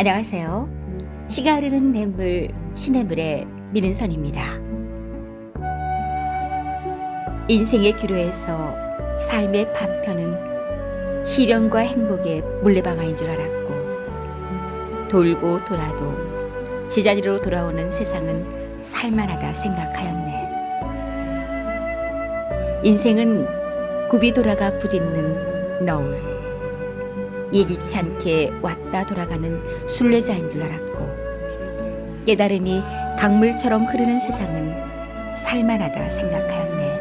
안녕하세요. 시가 흐르는 냇물 시냇물의 민은선입니다. 인생의 기로에서 삶의 파편은 시련과 행복의 물레방아인 줄 알았고, 돌고 돌아도 제자리로 돌아오는 세상은 살만하다 생각하였네. 인생은 굽이 돌아가 부딪는 너울, 예기치 않게 왔다 돌아가는 순례자인 줄 알았고, 깨달음이 강물처럼 흐르는 세상은 살만하다 생각하였네.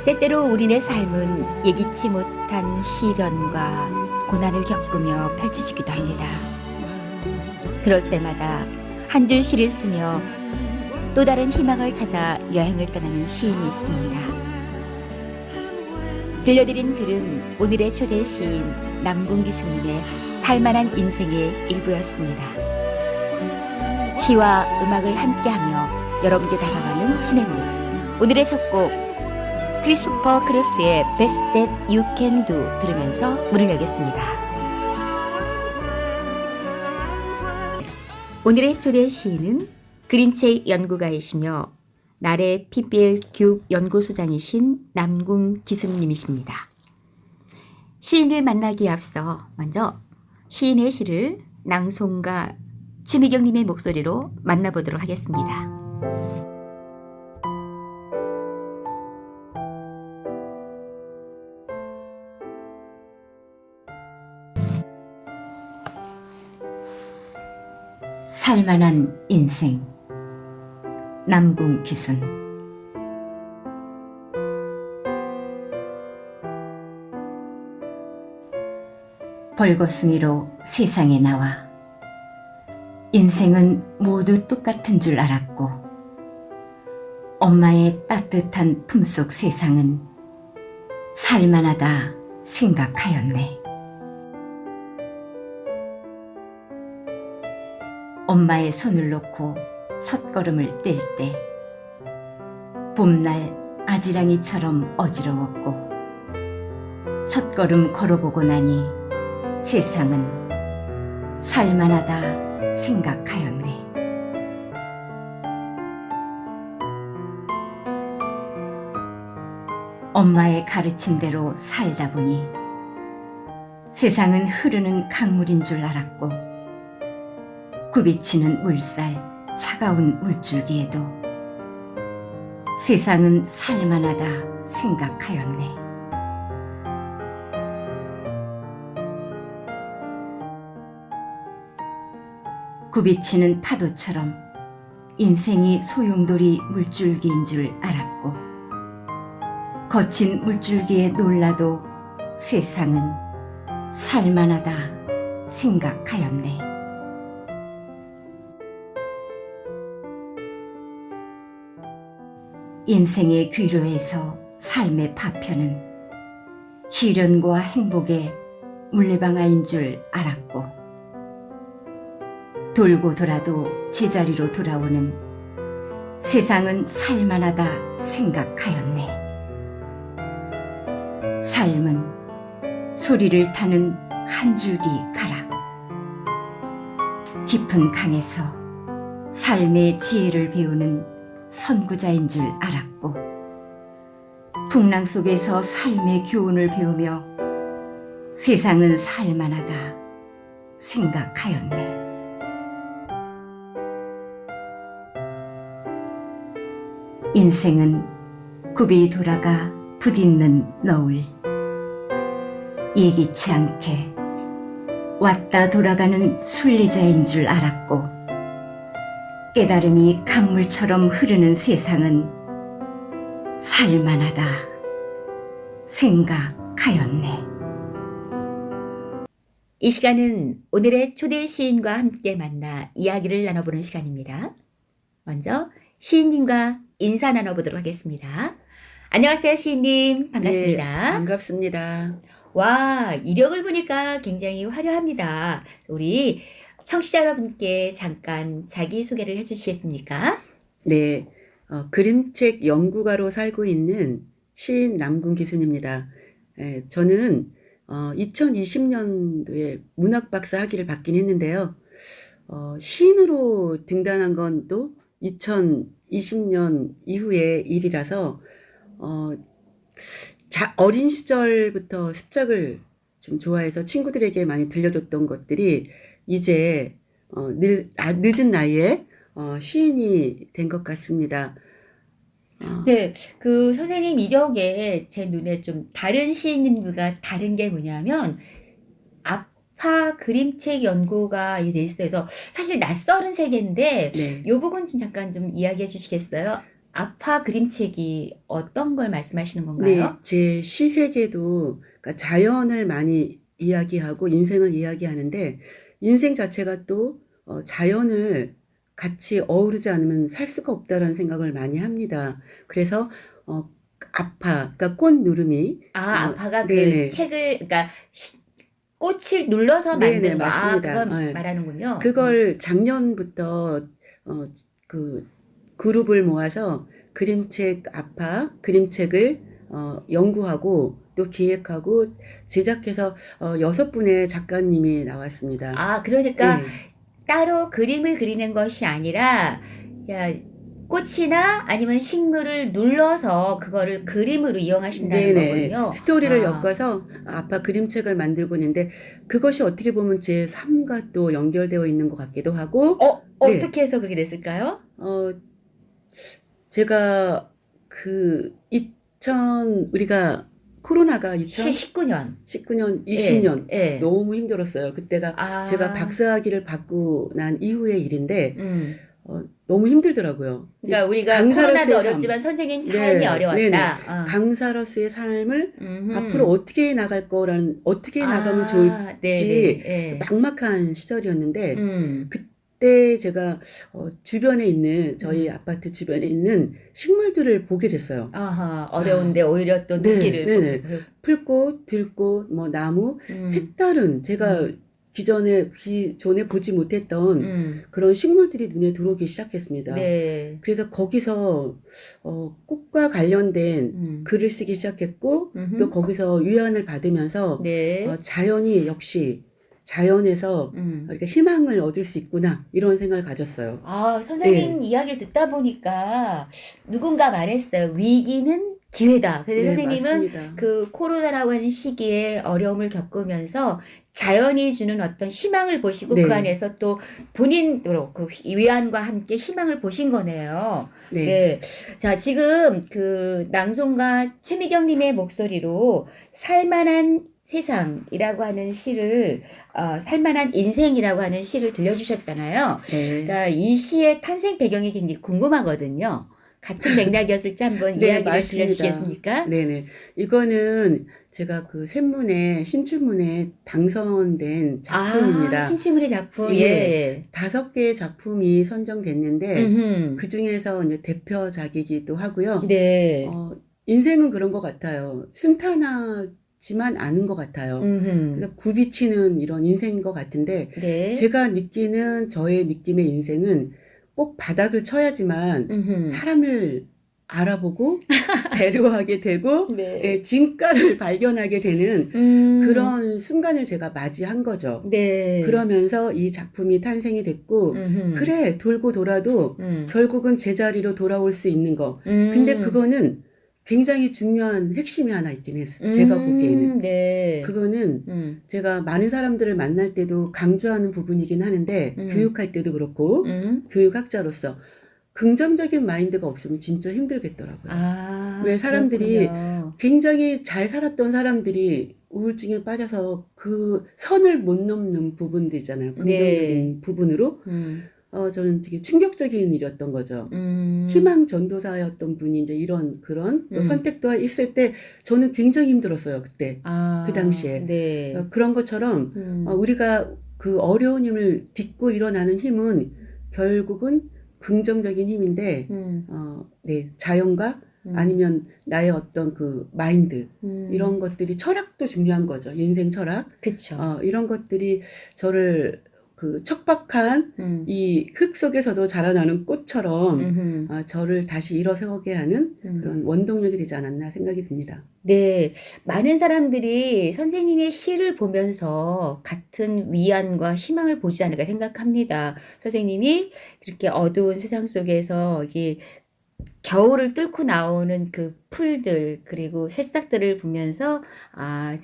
때때로 우리네 삶은 예기치 못한 시련과 고난을 겪으며 펼쳐지기도 합니다. 그럴 때마다 한 줄 시를 쓰며 또 다른 희망을 찾아 여행을 떠나는 시인이 있습니다. 들려드린 글은 오늘의 초대 시인 남궁기수님의 살만한 인생의 일부였습니다. 시와 음악을 함께하며 여러분께 다가가는 시냇물. 오늘의 첫 곡 크리스토퍼 크로스의 Best That You Can Do 들으면서 문을 열겠습니다. 오늘의 초대 시인은 그림책 연구가이시며 나래 PBL 교육 연구소장이신 남궁기수님이십니다. 시인을 만나기에 앞서 먼저 시인의 시를 낭송가 최미경님의 목소리로 만나보도록 하겠습니다. 살만한 인생, 남궁기순. 벌거숭이로 세상에 나와 인생은 모두 똑같은 줄 알았고, 엄마의 따뜻한 품속 세상은 살만하다 생각하였네. 엄마의 손을 놓고 첫걸음을 뗄 때 봄날 아지랑이처럼 어지러웠고, 첫걸음 걸어보고 나니 세상은 살만하다 생각하였네. 엄마의 가르침대로 살다 보니 세상은 흐르는 강물인 줄 알았고, 굽이치는 물살, 차가운 물줄기에도 세상은 살만하다 생각하였네. 굽이치는 파도처럼 인생이 소용돌이 물줄기인 줄 알았고, 거친 물줄기에 놀라도 세상은 살만하다 생각하였네. 인생의 귀로에서 삶의 파편은 시련과 행복의 물레방아인 줄 알았고, 돌고 돌아도 제자리로 돌아오는 세상은 살만하다 생각하였네. 삶은 소리를 타는 한 줄기 가락, 깊은 강에서 삶의 지혜를 배우는 선구자인 줄 알았고, 풍랑 속에서 삶의 교훈을 배우며 세상은 살만하다 생각하였네. 인생은 굽이 돌아가 부딪는 너울, 예기치 않게 왔다 돌아가는 순례자인 줄 알았고, 깨달음이 강물처럼 흐르는 세상은 살만하다 생각하였네. 이 시간은 오늘의 초대 시인과 함께 만나 이야기를 나눠보는 시간입니다. 먼저 시인님과 인사 나눠보도록 하겠습니다. 안녕하세요, 시인님. 반갑습니다. 네, 반갑습니다. 와, 이력을 보니까 굉장히 화려합니다. 우리 청취자 여러분께 잠깐 자기소개를 해주시겠습니까? 네, 그림책 연구가로 살고 있는 시인 남궁기순입니다. 저는 2020년도에 문학박사 학위를 받긴 했는데요. 시인으로 등단한 건 또 2020년 이후의 일이라서 어린 시절부터 습작을 좀 좋아해서 친구들에게 많이 들려줬던 것들이 이제 늦은 나이에 시인이 된 것 같습니다. 네, 그 선생님 이력에 제 눈에 좀 다른 시인님들과 다른 게 뭐냐면 아파 그림책 연구가 돼 있어요. 그래서 사실 낯설은 세계인데 네. 이 부분 좀 잠깐 좀 이야기해 주시겠어요? 아파 그림책이 어떤 걸 말씀하시는 네, 건가요? 제 시세계도 그러니까 자연을 많이 이야기하고 인생을 이야기하는데 인생 자체가 또 자연을 같이 어우르지 않으면 살 수가 없다라는 생각을 많이 합니다. 그래서 어, 그러니까 꽃 누름이 아파가 그 네네. 책을 그러니까 꽃을 눌러서 네네, 만든 거. 맞습니다. 그걸 말하는군요. 그걸 작년부터 어, 그 그룹을 모아서 그림책을 연구하고 또 기획하고 제작해서 6분의 작가님이 나왔습니다. 그러니까 예. 따로 그림을 그리는 것이 아니라 야, 꽃이나 아니면 식물을 눌러서 그거를 그림으로 이용하신다는 네네. 거군요. 스토리를 엮어서 아빠 그림책을 만들고 있는데 그것이 어떻게 보면 제 삶과 또 연결되어 있는 것 같기도 하고 네. 어떻게 해서 그렇게 됐을까요? 제가 우리가 코로나가 19년. 19년, 예, 20년 예. 너무 힘들었어요. 그때가 제가 박사학위를 받고 난 이후의 일인데 너무 힘들더라고요. 그러니까 우리가 강사로서의 코로나도 삶. 어렵지만 선생님 삶이 네네. 어려웠다. 강사로서의 삶을 앞으로 음흠. 어떻게 나가면 좋을지 네네. 예. 막막한 시절이었는데 음. 그때 제가 주변에 있는 저희 아파트 주변에 있는 식물들을 보게 됐어요. 아하, 어려운데 오히려 또 네, 눈길을 네네. 풀꽃, 들꽃, 뭐 나무, 색다른 제가 기존에 보지 못했던 그런 식물들이 눈에 들어오기 시작했습니다. 네. 그래서 거기서 꽃과 관련된 글을 쓰기 시작했고 또 거기서 위안을 받으면서 네. 자연이 역시 자연에서 이렇게 희망을 얻을 수 있구나 이런 생각을 가졌어요. 선생님 이야기를 듣다 보니까 누군가 말했어요. 위기는 기회다. 그래서 네, 선생님은 맞습니다. 그 코로나라고 하는 시기에 어려움을 겪으면서 자연이 주는 어떤 희망을 보시고 네. 그 안에서 또 본인으로 그 위안과 함께 희망을 보신 거네요. 네. 네. 자, 지금 그 낭송가 최미경님의 목소리로 살만한 세상이라고 하는 시를 살만한 인생이라고 하는 시를 들려주셨잖아요. 네. 그러니까 이 시의 탄생 배경이 굉장히 궁금하거든요. 같은 맥락이었을지 한번 네, 이야기를 맞습니다. 들려주시겠습니까? 네네. 이거는 제가 그 신춘문에 당선된 작품입니다. 신춘문예 작품. 예. 예. 5개의 작품이 선정됐는데 음흠. 그 중에서 이제 대표작이기도 하고요. 네. 인생은 그런 것 같아요. 순탄하지만 않은 것 같아요. 그래서 굽이치는 이런 인생인 것 같은데 네. 제가 느끼는 저의 느낌의 인생은 꼭 바닥을 쳐야지만 사람을 알아보고 배려하게 되고 네. 진가를 발견하게 되는 그런 순간을 제가 맞이한 거죠. 네. 그러면서 이 작품이 탄생이 됐고 그래 돌고 돌아도 결국은 제자리로 돌아올 수 있는 거. 근데 그거는 굉장히 중요한 핵심이 하나 있긴 했어요. 제가 보기에는. 네. 그거는 제가 많은 사람들을 만날 때도 강조하는 부분이긴 하는데 교육할 때도 그렇고 교육학자로서 긍정적인 마인드가 없으면 진짜 힘들겠더라고요. 왜 사람들이 그렇군요. 굉장히 잘 살았던 사람들이 우울증에 빠져서 그 선을 못 넘는 부분들 있잖아요. 긍정적인 부분으로. 저는 되게 충격적인 일이었던 거죠. 희망 전도사였던 분이 이제 그런 또 선택도 있을 때 저는 굉장히 힘들었어요. 그때. 그 당시에. 네. 그런 것처럼 우리가 그 어려운 힘을 딛고 일어나는 힘은 결국은 긍정적인 힘인데 네, 자연과 아니면 나의 어떤 그 마인드 이런 것들이 철학도 중요한 거죠. 인생 철학. 그쵸. 이런 것들이 저를 그 척박한 이 흙 속에서도 자라나는 꽃처럼 저를 다시 일어서게 하는 그런 원동력이 되지 않았나 생각이 듭니다. 네, 많은 사람들이 선생님의 시를 보면서 같은 위안과 희망을 보지 않을까 생각합니다. 선생님이 그렇게 어두운 세상 속에서 이게 겨울을 뚫고 나오는 그 풀들 그리고 새싹들을 보면서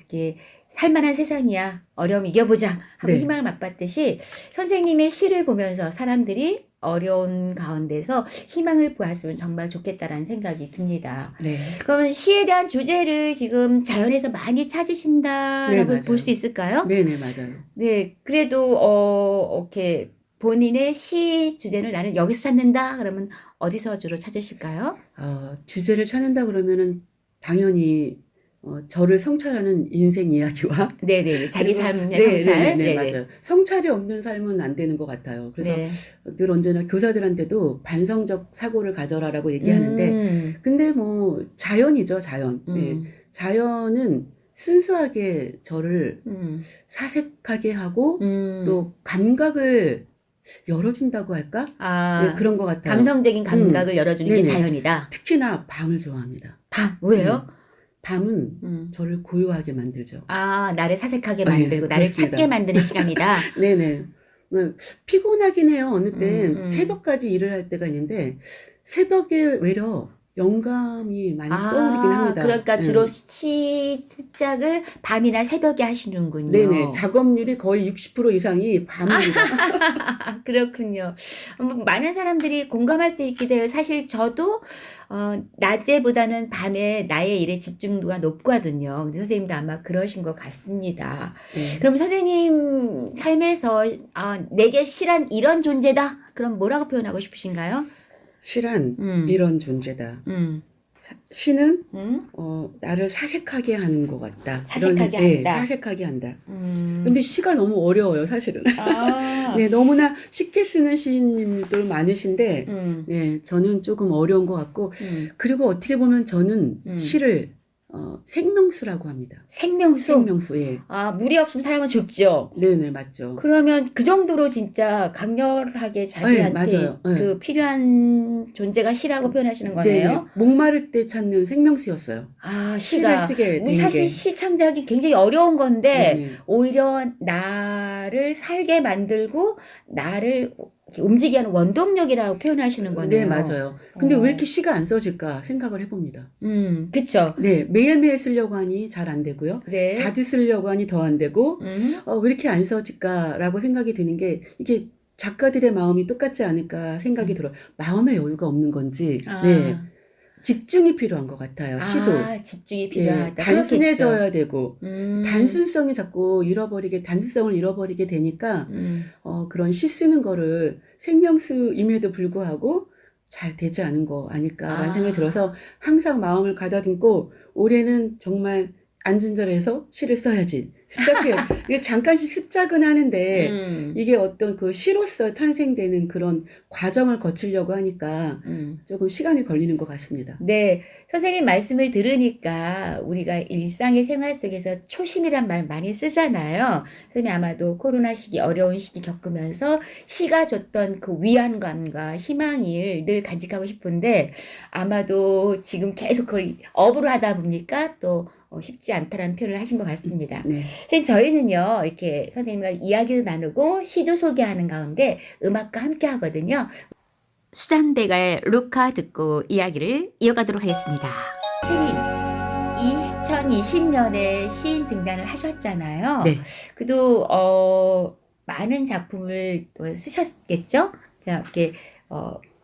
이게 살만한 세상이야. 어려움 이겨보자 하고 네. 희망을 맛봤듯이 선생님의 시를 보면서 사람들이 어려운 가운데서 희망을 보았으면 정말 좋겠다라는 생각이 듭니다. 네. 그러면 시에 대한 주제를 지금 자연에서 많이 네, 찾으신다라고 맞아요. 볼 수 있을까요? 네네, 맞아요. 네, 그래도 이렇게 본인의 시 주제를 나는 여기서 찾는다 그러면 어디서 주로 찾으실까요? 주제를 찾는다 그러면은 당연히 저를 성찰하는 인생 이야기와 네네, 자기 그리고 삶의 네, 성찰. 네, 네, 네네. 맞아요. 성찰이 없는 삶은 안 되는 것 같아요. 그래서 네. 늘 언제나 교사들한테도 반성적 사고를 가져라라고 얘기하는데 근데 뭐 자연이죠, 자연. 네. 자연은 순수하게 저를 사색하게 하고 또 감각을 열어준다고 할까? 네, 그런 것 같아요. 감성적인 감각을 열어주는 게 네네. 자연이다. 특히나 밤을 좋아합니다. 밤, 왜요? 밤은 저를 고요하게 만들죠. 나를 사색하게 네, 만들고 나를 그렇습니다. 찾게 만드는 시간이다. 네네. 피곤하긴 해요. 어느 땐 음. 새벽까지 일을 할 때가 있는데 새벽에 외려 영감이 많이 떠오르긴 합니다. 그러니까 네. 주로 시 습작을 밤이나 새벽에 하시는군요. 네네. 작업률이 거의 60% 이상이 밤입니다. 그렇군요. 많은 사람들이 공감할 수 있기도 해요. 사실 저도 낮에보다는 밤에 나의 일에 집중도가 높거든요. 근데 선생님도 아마 그러신 것 같습니다. 네. 그럼 선생님 삶에서 내게 시란 이런 존재다. 그럼 뭐라고 표현하고 싶으신가요? 시란 이런 존재다. 시는 나를 사색하게 하는 것 같다. 사색하게 네, 한다. 사색하게 한다. 근데 시가 너무 어려워요, 사실은. 네, 너무나 쉽게 쓰는 시인님들 많으신데, 네, 저는 조금 어려운 것 같고, 그리고 어떻게 보면 저는 시를 생명수라고 합니다. 생명수? 생명수, 예. 물이 없으면 사람은 죽죠. 네네, 맞죠. 그러면 그 정도로 진짜 강렬하게 자기한테 맞아요. 네. 그 필요한 존재가 시라고 표현하시는 거네요. 네네. 목마를 때 찾는 생명수였어요. 시를 시가. 쓰게 우리 된 사실 게. 시 창작이 굉장히 어려운 건데 네네. 오히려 나를 살게 만들고 나를 움직이게 하는 원동력이라고 표현하시는 거네요. 네, 맞아요. 근데 왜 이렇게 시가 안 써질까 생각을 해봅니다. 그쵸. 네, 매일매일 쓰려고 하니 잘 안 되고요. 네. 자주 쓰려고 하니 더 안 되고, 왜 이렇게 안 써질까라고 생각이 드는 게, 이게 작가들의 마음이 똑같지 않을까 생각이 들어요. 마음의 여유가 없는 건지, 네. 집중이 필요한 것 같아요, 시도. 집중이 필요하다. 네, 단순해져야 그렇겠죠. 되고, 단순성이 자꾸 단순성을 잃어버리게 되니까, 그런 시 쓰는 거를 생명수임에도 불구하고 잘 되지 않은 거 아닐까라는 생각이 들어서 항상 마음을 가다듬고, 올해는 정말 안진절해서 시를 써야지. 습작해요. 이게 잠깐씩 습작은 하는데, 이게 어떤 그 시로서 탄생되는 그런 과정을 거치려고 하니까 조금 시간이 걸리는 것 같습니다. 네, 선생님 말씀을 들으니까 우리가 일상의 생활 속에서 초심이란 말 많이 쓰잖아요. 선생님 아마도 코로나 시기, 어려운 시기 겪으면서 시가 줬던 그 위안감과 희망을 늘 간직하고 싶은데 아마도 지금 계속 그걸 업으로 하다 보니까 또 쉽지 않다라는 표현을 하신 것 같습니다. 네. 선생님 저희는요 이렇게 선생님과 이야기를 나누고 시도 소개하는 가운데 음악과 함께 하거든요. 수잔대가의 루카 듣고 이야기를 이어가도록 하겠습니다. 혜린, 2020년에 시인 등단을 하셨잖아요. 네. 그래도 많은 작품을 또 쓰셨겠죠? 이렇게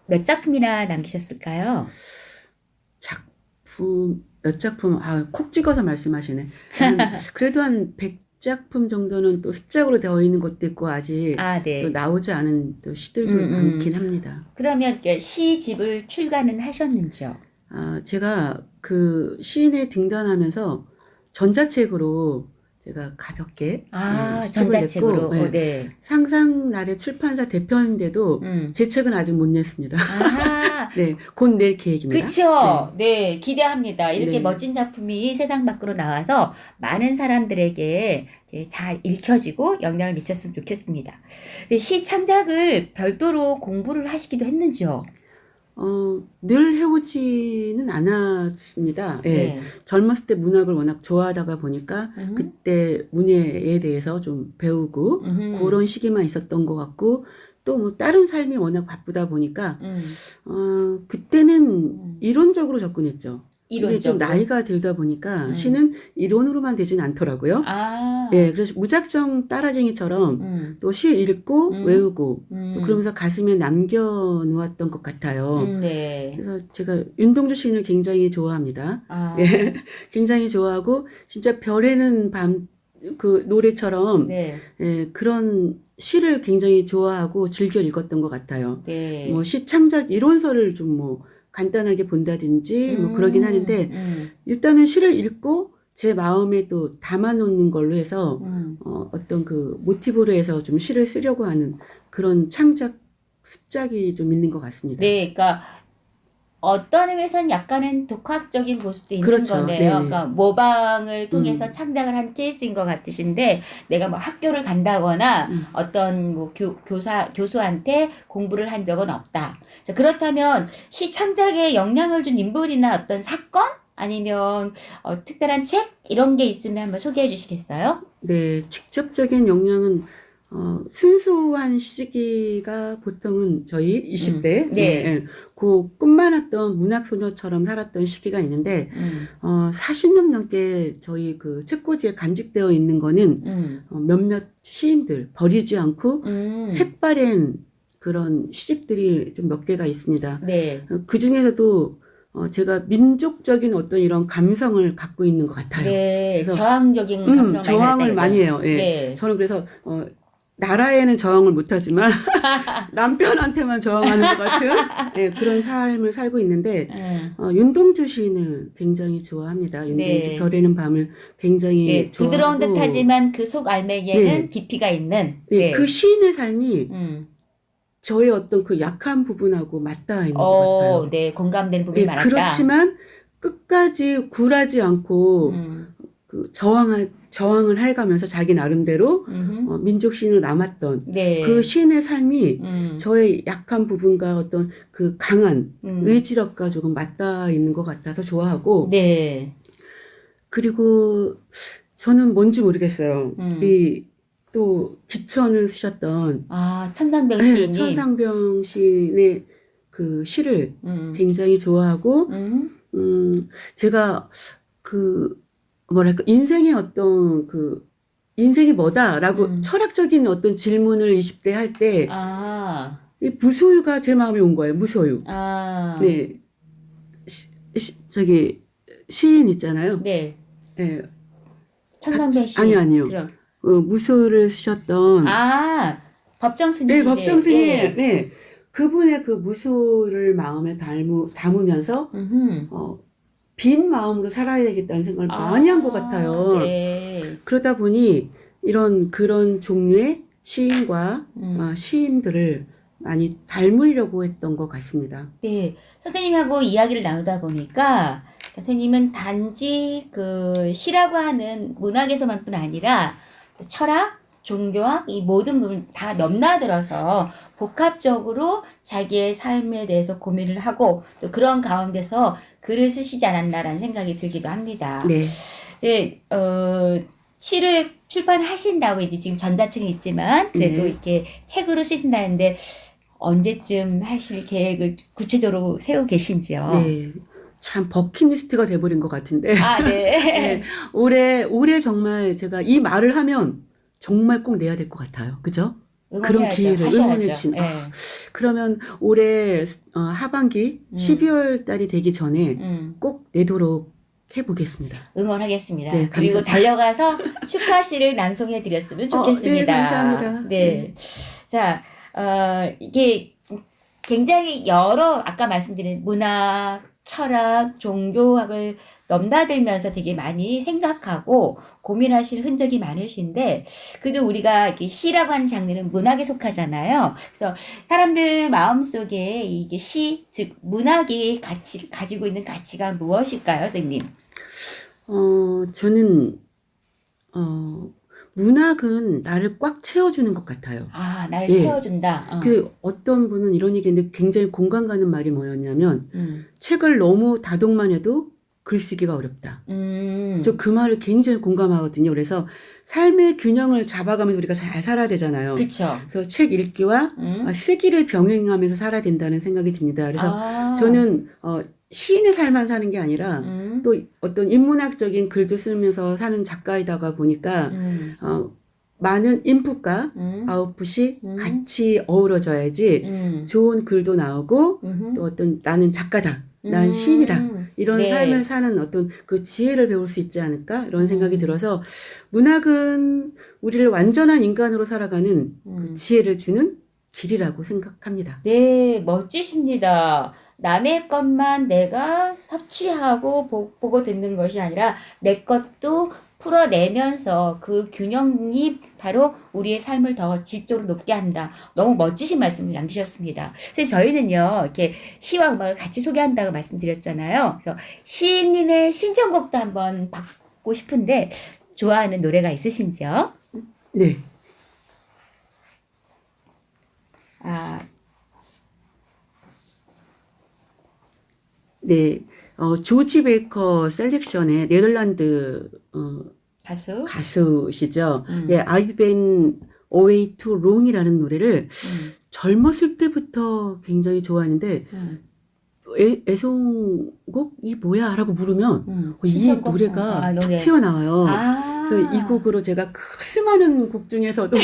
몇 작품이나 남기셨을까요? 몇 작품, 콕 찍어서 말씀하시네. 그래도 한 100작품 정도는 또 습작으로 되어 있는 것도 있고, 아직 네. 또 나오지 않은 또 시들도 많긴 합니다. 그러면 시집을 출간은 하셨는지요? 제가 그 시인회 등단하면서 전자책으로 제가 가볍게 시집을 전자책으로. 냈고, 네. 상상날의 출판사 대표인데도 제 책은 아직 못 냈습니다. 네, 곧 낼 계획입니다. 그쵸. 네, 기대합니다. 이렇게 네. 멋진 작품이 세상 밖으로 나와서 많은 사람들에게 이제 잘 읽혀지고 영향을 미쳤으면 좋겠습니다. 네, 시 창작을 별도로 공부를 하시기도 했는지요? 늘 해오지는 않았습니다. 예. 네. 젊었을 때 문학을 워낙 좋아하다가 보니까 그때 문예에 대해서 좀 배우고 그런 시기만 있었던 것 같고, 또 뭐 다른 삶이 워낙 바쁘다 보니까 그때는 이론적으로 접근했죠. 근데 좀 이론적으로. 나이가 들다 보니까 시는 이론으로만 되진 않더라고요. 예, 그래서 무작정 따라쟁이처럼 또 시 읽고 외우고 또 그러면서 가슴에 남겨놓았던 것 같아요. 네. 그래서 제가 윤동주 시인을 굉장히 좋아합니다. 예, 굉장히 좋아하고 진짜 별에는 밤 그 노래처럼 네. 예, 그런 시를 굉장히 좋아하고 즐겨 읽었던 것 같아요. 네. 뭐 시 창작 이론서를 좀 뭐 간단하게 본다든지 뭐 그러긴 하는데 일단은 시를 읽고 제 마음에 또 담아놓는 걸로 해서 어떤 그 모티브로 해서 좀 시를 쓰려고 하는 그런 창작 습작이 좀 있는 것 같습니다. 네, 그러니까 어떤 의미에서는 약간은 독학적인 모습도 있는 그렇죠. 거네요. 네네. 그러니까 모방을 통해서 창작을 한 케이스인 것 같으신데, 내가 뭐 학교를 간다거나 어떤 뭐 교수한테 공부를 한 적은 없다. 자, 그렇다면 시 창작에 영향을 준 인물이나 어떤 사건? 아니면 특별한 책? 이런 게 있으면 한번 소개해 주시겠어요? 네, 직접적인 영향은 순수한 시기가 보통은 저희 20대 네. 그 꿈 많았던 문학소녀처럼 살았던 시기가 있는데 40년 넘게 저희 그 책꽂이에 간직되어 있는 거는 몇몇 시인들 버리지 않고 색바랜 그런 시집들이 좀 몇 개가 있습니다. 네. 그 중에서도 제가 민족적인 어떤 이런 감성을 갖고 있는 것 같아요. 네. 그래서 저항적인 감성을 저항을 많이 해요. 예. 네. 저는 그래서 나라에는 저항을 못하지만 남편한테만 저항하는 것 같은 예, 그런 삶을 살고 있는데 윤동주 시인을 굉장히 좋아합니다. 윤동주 네. 별에는 밤을 굉장히 네, 좋아하고 부드러운 듯하지만 그 속 알맹이에는 네. 깊이가 있는. 네, 그 시인의 삶이 음. 저의 어떤 그 약한 부분하고 맞닿아 있는 것 같아요. 네, 공감되는 부분이 예, 많았다. 그렇지만 끝까지 굴하지 않고 그 저항을 해가면서 자기 나름대로 민족 시인으로 남았던 네. 그 시인의 삶이 저의 약한 부분과 어떤 그 강한 의지력과 조금 맞닿아 있는 것 같아서 좋아하고 네. 그리고 저는 뭔지 모르겠어요. 이 또 기천을 쓰셨던 천상병 시인이. 천상병 시인의 그 시를 굉장히 좋아하고 제가 그 뭐랄까 인생의 어떤 그 인생이 뭐다라고 철학적인 어떤 질문을 20대 할 때 이 무소유가 제 마음에 온 거예요. 무소유. 네. 저기 시인 있잖아요. 네. 네. 천상병 시인. 아니요. 그럼. 무소를 쓰셨던 법정 스님. 네, 법정 스님. 네. 그분의 그 무소를 마음에 담으면서 빈 마음으로 살아야 되겠다는 생각을 많이 한 것 같아요. 네. 그러다 보니 그런 종류의 시인과 시인들을 많이 닮으려고 했던 것 같습니다. 네. 선생님하고 이야기를 나누다 보니까 선생님은 단지 그 시라고 하는 문학에서만뿐 아니라 철학, 종교학 이 모든 부분을 다 넘나들어서 복합적으로 자기의 삶에 대해서 고민을 하고 또 그런 가운데서 글을 쓰시지 않았나라는 생각이 들기도 합니다. 네. 네, 시를 출판하신다고 이제 지금 전자책이 있지만 그래도 이렇게 책으로 쓰신다는데 언제쯤 하실 계획을 구체적으로 세우고 계신지요? 네. 참 버킷리스트가 돼버린 것 같은데. 네. 네. 올해 정말 제가 이 말을 하면 정말 꼭 내야 될 것 같아요. 그죠? 그런 기회를 응원해 주신. 네. 그러면 올해 하반기 12월 달이 되기 전에 꼭 내도록 해보겠습니다. 응원하겠습니다. 네, 그리고 달려가서 축하시를 낭송해 드렸으면 좋겠습니다. 네, 감사합니다. 네. 자, 이게 굉장히 여러 아까 말씀드린 문학, 철학, 종교학을 넘나들면서 되게 많이 생각하고 고민하실 흔적이 많으신데 그래도 우리가 이렇게 시라고 하는 장르는 문학에 속하잖아요. 그래서 사람들 마음속에 이게 시, 즉 문학이 가지고 있는 가치가 무엇일까요, 선생님? 저는 문학은 나를 꽉 채워주는 것 같아요. 아, 나를 예. 채워준다. 어떤 분은 이런 얘기했는데 굉장히 공감 가는 말이 뭐였냐면 책을 너무 다독만 해도 글쓰기가 어렵다. 저 그 말을 굉장히 공감하거든요. 그래서 삶의 균형을 잡아가면서 우리가 잘 살아야 되잖아요. 그렇죠. 그래서 책 읽기와 쓰기를 병행하면서 살아야 된다는 생각이 듭니다. 그래서 저는 시인의 삶만 사는 게 아니라 또 어떤 인문학적인 글도 쓰면서 사는 작가이다가 보니까 많은 인풋과 아웃풋이 같이 어우러져야지 좋은 글도 나오고 또 어떤 나는 작가다. 난 시인이다. 이런 네. 삶을 사는 어떤 그 지혜를 배울 수 있지 않을까? 이런 생각이 들어서 문학은 우리를 완전한 인간으로 살아가는 그 지혜를 주는 길이라고 생각합니다. 네, 멋지십니다. 남의 것만 내가 섭취하고 보고 듣는 것이 아니라 내 것도 풀어내면서 그 균형이 바로 우리의 삶을 더 질적으로 높게 한다. 너무 멋지신 말씀을 남기셨습니다. 선생님, 저희는요, 이렇게 시와 음악을 같이 소개한다고 말씀드렸잖아요. 그래서 시인님의 신청곡도 한번 받고 싶은데, 좋아하는 노래가 있으신지요? 네. 네. 조지 베이커 셀렉션의 네덜란드 가수? 가수시죠. 네, I've been away too long이라는 노래를 젊었을 때부터 굉장히 좋아하는데 애송곡이 뭐야? 라고 물으면 이 신청곡? 노래가 노래. 툭 튀어나와요. 아. 그래서 이 곡으로 제가 그 수많은 곡 중에서도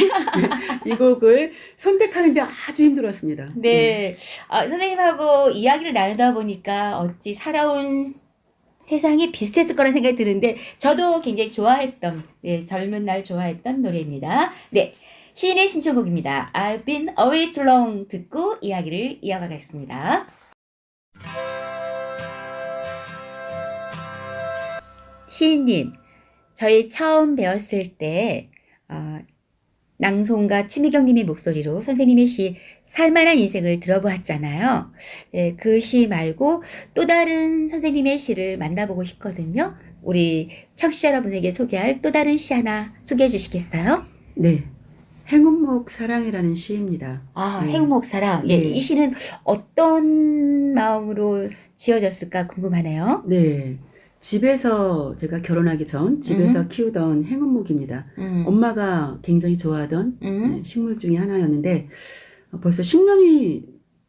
이 곡을 선택하는데 아주 힘들었습니다. 네. 선생님하고 이야기를 나누다 보니까 어찌 살아온 세상이 비슷했을 거라는 생각이 드는데 저도 굉장히 좋아했던 젊은 날 좋아했던 노래입니다. 네. 시인의 신청곡입니다. I've been away too long 듣고 이야기를 이어가겠습니다. 시인님, 저희 처음 배웠을 때 낭송가 추미경님의 목소리로 선생님의 시 살만한 인생을 들어보았잖아요. 네, 그 시 말고 또 다른 선생님의 시를 만나보고 싶거든요. 우리 청취자 여러분에게 소개할 또 다른 시 하나 소개해 주시겠어요? 네. 행운목 사랑이라는 시입니다. 네. 행운목 사랑. 예, 네. 이 시는 어떤 마음으로 지어졌을까 궁금하네요. 네. 집에서 제가 결혼하기 전 집에서 키우던 행운목입니다. 엄마가 굉장히 좋아하던 식물 중에 하나였는데 벌써 10년이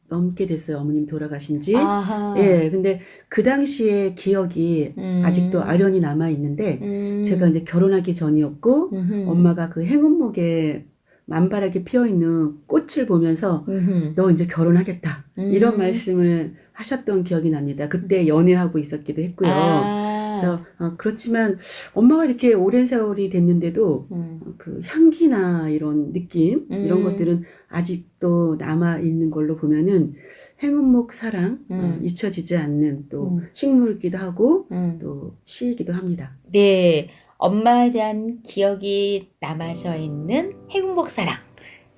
넘게 됐어요. 어머님 돌아가신 지. 아하. 예, 근데 그 당시의 기억이 아직도 아련히 남아 있는데 제가 이제 결혼하기 전이었고 엄마가 그 행운목에 만발하게 피어 있는 꽃을 보면서 너 이제 결혼하겠다. 이런 말씀을 하셨던 기억이 납니다. 그때 연애하고 있었기도 했고요. 그래서 그렇지만 엄마가 이렇게 오랜 세월이 됐는데도 그 향기나 이런 느낌 이런 것들은 아직도 남아 있는 걸로 보면은 행운목 사랑 잊혀지지 않는 또 식물이기도 하고 또 시이기도 합니다. 네, 엄마에 대한 기억이 남아서 있는 행운목 사랑.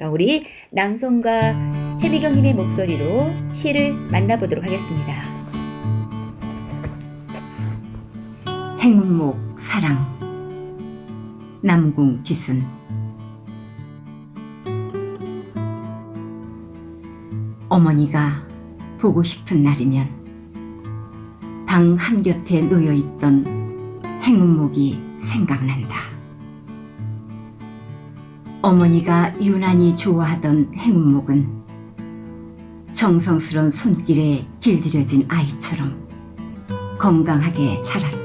우리 낭송가 최미경님의 목소리로 시를 만나보도록 하겠습니다. 행운목 사랑 남궁 기순. 어머니가 보고 싶은 날이면 방 한곁에 놓여있던 행운목이 생각난다. 어머니가 유난히 좋아하던 행운목은 정성스런 손길에 길들여진 아이처럼 건강하게 자랐다.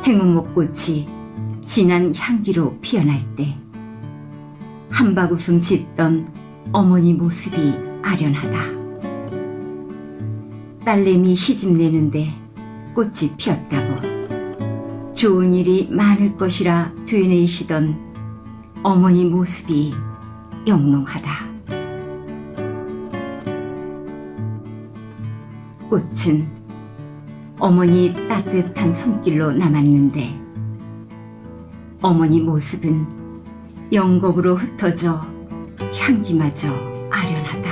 행운목 꽃이 진한 향기로 피어날 때 한바구음 짓던 어머니 모습이 아련하다. 딸내미 시집내는데 꽃이 피었다고 좋은 일이 많을 것이라 되뇌이시던 어머니 모습이 영롱하다. 꽃은 어머니 따뜻한 손길로 남았는데 어머니 모습은 영겁으로 흩어져 향기마저 아련하다.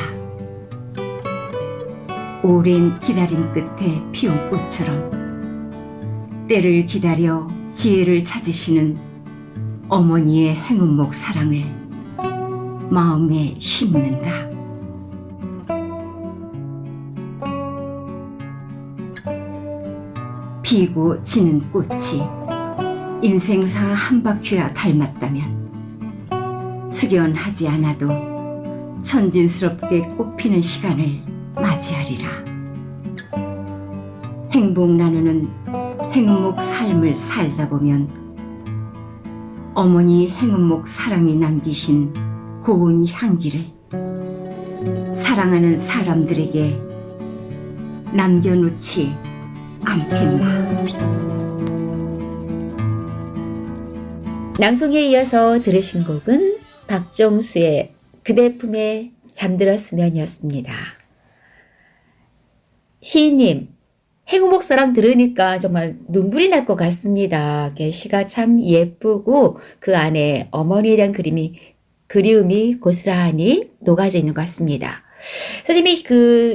오랜 기다림 끝에 피운 꽃처럼 때를 기다려 지혜를 찾으시는 어머니의 행운목 사랑을 마음에 심는다. 피고 지는 꽃이 인생사 한 바퀴와 닮았다면 숙연하지 않아도 천진스럽게 꽃피는 시간을 맞이하리라. 행복 나누는 행운목 삶을 살다 보면 어머니 행운목 사랑이 남기신 고운 향기를 사랑하는 사람들에게 남겨놓지 않겠나. 낭송에 이어서 들으신 곡은 박종수의 그대 품에 잠들었으면이었습니다. 시인님, 행운목사랑 들으니까 정말 눈물이 날 것 같습니다. 시가 참 예쁘고 그 안에 어머니에 대한 그리움이 고스란히 녹아져 있는 것 같습니다. 선생님이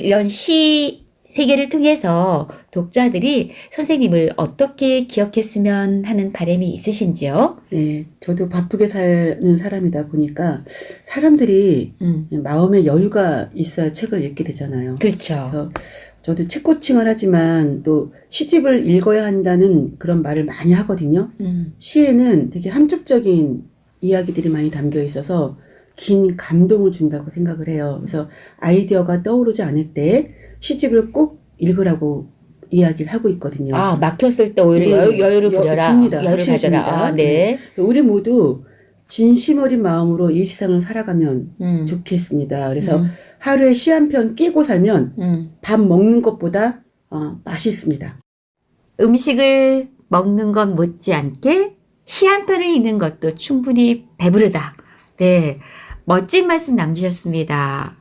이런 시 세계를 통해서 독자들이 선생님을 어떻게 기억했으면 하는 바람이 있으신지요? 네, 저도 바쁘게 사는 사람이다 보니까 사람들이 마음에 여유가 있어야 책을 읽게 되잖아요. 그렇죠. 그래서 저도 책 코칭을 하지만 또 시집을 읽어야 한다는 그런 말을 많이 하거든요. 시에는 되게 함축적인 이야기들이 많이 담겨 있어서 긴 감동을 준다고 생각을 해요. 그래서 아이디어가 떠오르지 않을 때 시집을 꼭 읽으라고 이야기를 하고 있거든요. 아, 막혔을 때 오히려 네, 여유를 부려라. 줍니다. 여유를 확실히 가져라. 줍니다. 아, 네. 우리 모두 진심 어린 마음으로 이 세상을 살아가면 좋겠습니다. 그래서 하루에 시 한 편 끼고 살면 밥 먹는 것보다 맛있습니다. 음식을 먹는 것 못지않게 시 한 편을 읽는 것도 충분히 배부르다. 네, 멋진 말씀 남기셨습니다.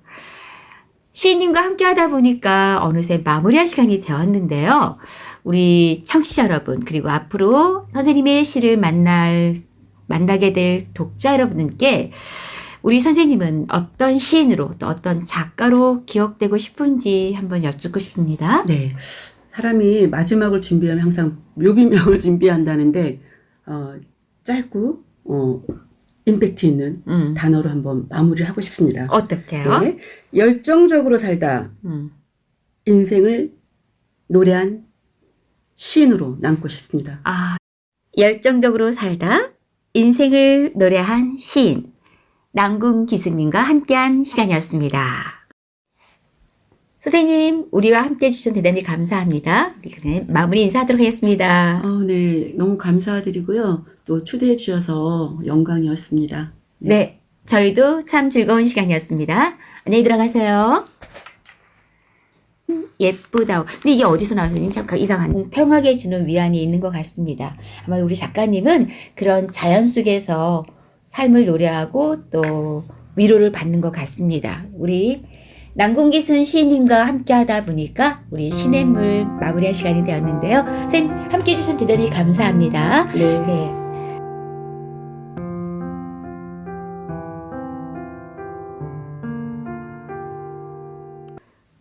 시인님과 함께 하다 보니까 어느새 마무리할 시간이 되었는데요. 우리 청취자 여러분, 그리고 앞으로 선생님의 시를 만나게 될 독자 여러분께 우리 선생님은 어떤 시인으로 또 어떤 작가로 기억되고 싶은지 한번 여쭙고 싶습니다. 네. 사람이 마지막을 준비하면 항상 묘비명을 준비한다는데, 짧고, 임팩트 있는 단어로 한번 마무리를 하고 싶습니다. 어떻게요? 네. 열정적으로 살다 인생을 노래한 시인으로 남고 싶습니다. 아, 열정적으로 살다 인생을 노래한 시인 남궁 기수님과 함께한 시간이었습니다. 선생님, 우리와 함께 해주셔서 대단히 감사합니다. 우리 그럼 마무리 인사하도록 하겠습니다. 네. 너무 감사드리고요. 또 초대해 주셔서 영광이었습니다. 네, 저희도 참 즐거운 시간이었습니다. 안녕히 들어가세요. 예쁘다. 근데 이게 어디서 나왔어요? 잠깐 이상한. 평하게 주는 위안이 있는 것 같습니다. 아마 우리 작가님은 그런 자연 속에서 삶을 노래하고 또 위로를 받는 것 같습니다. 우리 남궁기순 시인님과 함께 하다 보니까 우리 시냇물 마무리할 시간이 되었는데요. 선생님 함께 해주셔서 대단히 감사합니다. 네. 네.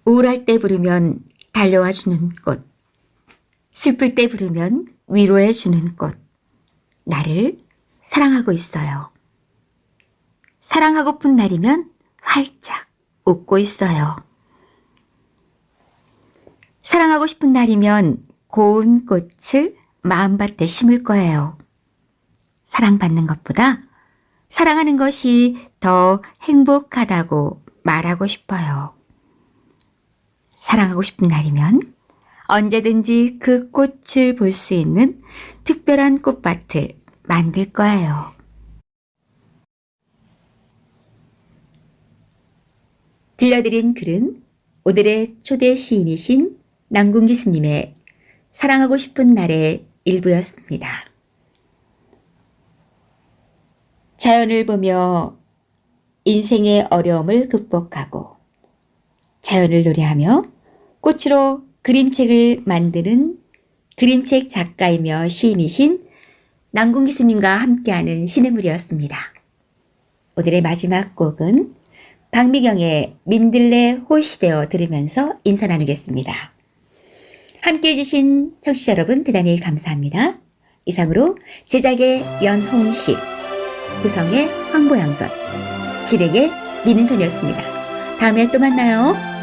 우울할 때 부르면 달려와 주는 꽃, 슬플 때 부르면 위로해 주는 꽃, 나를 사랑하고 있어요. 사랑하고픈 날이면 활짝 웃고 있어요. 사랑하고 싶은 날이면 고운 꽃을 마음밭에 심을 거예요. 사랑받는 것보다 사랑하는 것이 더 행복하다고 말하고 싶어요. 사랑하고 싶은 날이면 언제든지 그 꽃을 볼 수 있는 특별한 꽃밭을 만들 거예요. 들려드린 글은 오늘의 초대 시인이신 남궁기 스님의 사랑하고 싶은 날의 일부였습니다. 자연을 보며 인생의 어려움을 극복하고 자연을 노래하며 꽃으로 그림책을 만드는 그림책 작가이며 시인이신 남궁기 스님과 함께하는 시냇물이었습니다. 오늘의 마지막 곡은 박미경의 민들레 호시되어 들으면서 인사 나누겠습니다. 함께해 주신 청취자 여러분 대단히 감사합니다. 이상으로 제작의 연홍식, 구성의 황보양선, 진행의 민은선이었습니다. 다음에 또 만나요.